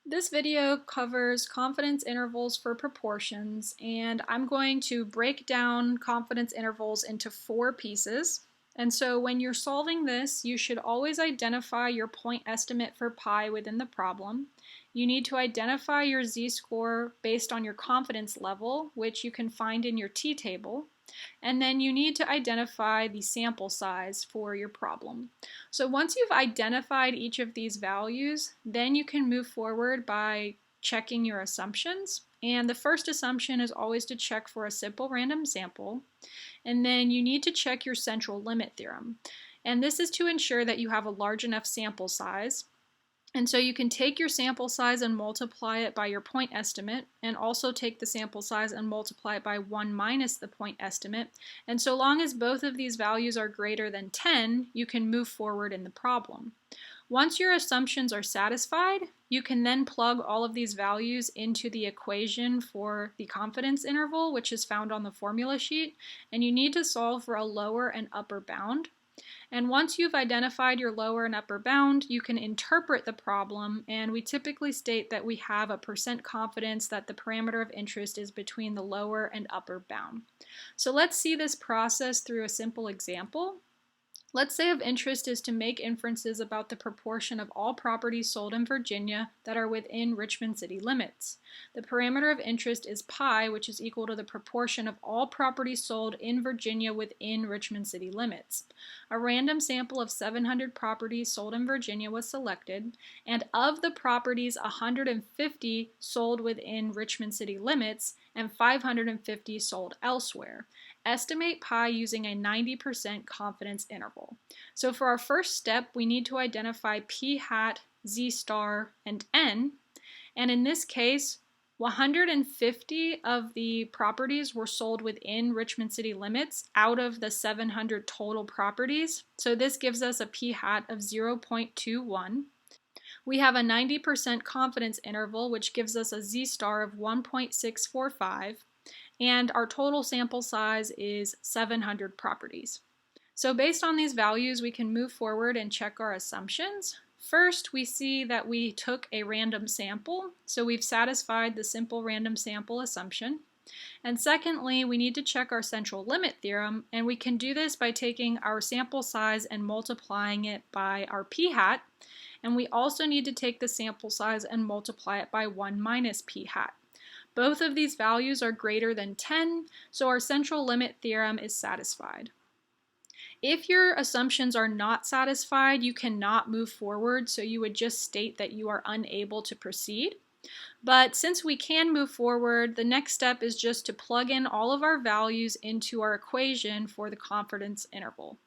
This video covers confidence intervals for proportions, and I'm going to break down confidence intervals into 4 pieces. And so when you're solving this, you should always identify your point estimate for pi within the problem. You need to identify your z-score based on your confidence level, which you can find in your t-table. And then you need to identify the sample size for your problem. So once you've identified each of these values, then you can move forward by checking your assumptions. And the first assumption is always to check for a simple random sample. And then you need to check your central limit theorem. And this is to ensure that you have a large enough sample size. And so you can take your sample size and multiply it by your point estimate, and also take the sample size and multiply it by 1 minus the point estimate. And so long as both of these values are greater than 10, you can move forward in the problem. Once your assumptions are satisfied, you can then plug all of these values into the equation for the confidence interval, which is found on the formula sheet, and you need to solve for a lower and upper bound. And once you've identified your lower and upper bound, you can interpret the problem, and we typically state that we have a % confidence that the parameter of interest is between the lower and upper bound. So let's see this process through a simple example. Let's say of interest is to make inferences about the proportion of all properties sold in Virginia that are within Richmond city limits. The parameter of interest is pi, which is equal to the proportion of all properties sold in Virginia within Richmond city limits. A random sample of 700 properties sold in Virginia was selected, and of the properties, 150 sold within Richmond city limits and 550 sold elsewhere. Estimate pi using a 90% confidence interval. So for our first step, we need to identify p hat, z star, and n. And in this case, 150 of the properties were sold within Richmond city limits out of the 700 total properties. So this gives us a p hat of 0.21. We have a 90% confidence interval, which gives us a z star of 1.645. And our total sample size is 700 properties. So based on these values, we can move forward and check our assumptions. First, we see that we took a random sample, so we've satisfied the simple random sample assumption. And secondly, we need to check our central limit theorem, and we can do this by taking our sample size and multiplying it by our p hat. And we also need to take the sample size and multiply it by 1 minus p hat. Both of these values are greater than 10, so our central limit theorem is satisfied. If your assumptions are not satisfied, you cannot move forward, so you would just state that you are unable to proceed. But since we can move forward, the next step is just to plug in all of our values into our equation for the confidence interval.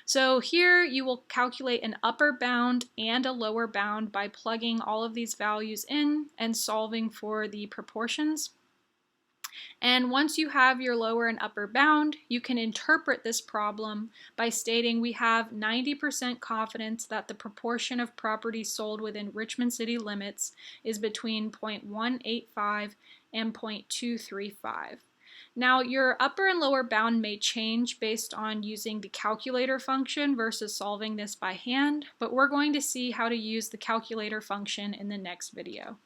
So here you will calculate an upper bound and a lower bound by plugging all of these values in and solving for the proportions. And once you have your lower and upper bound, you can interpret this problem by stating we have 90% confidence that the proportion of properties sold within Richmond city limits is between 0.185 and 0.235. Now, your upper and lower bound may change based on using the calculator function versus solving this by hand, but we're going to see how to use the calculator function in the next video.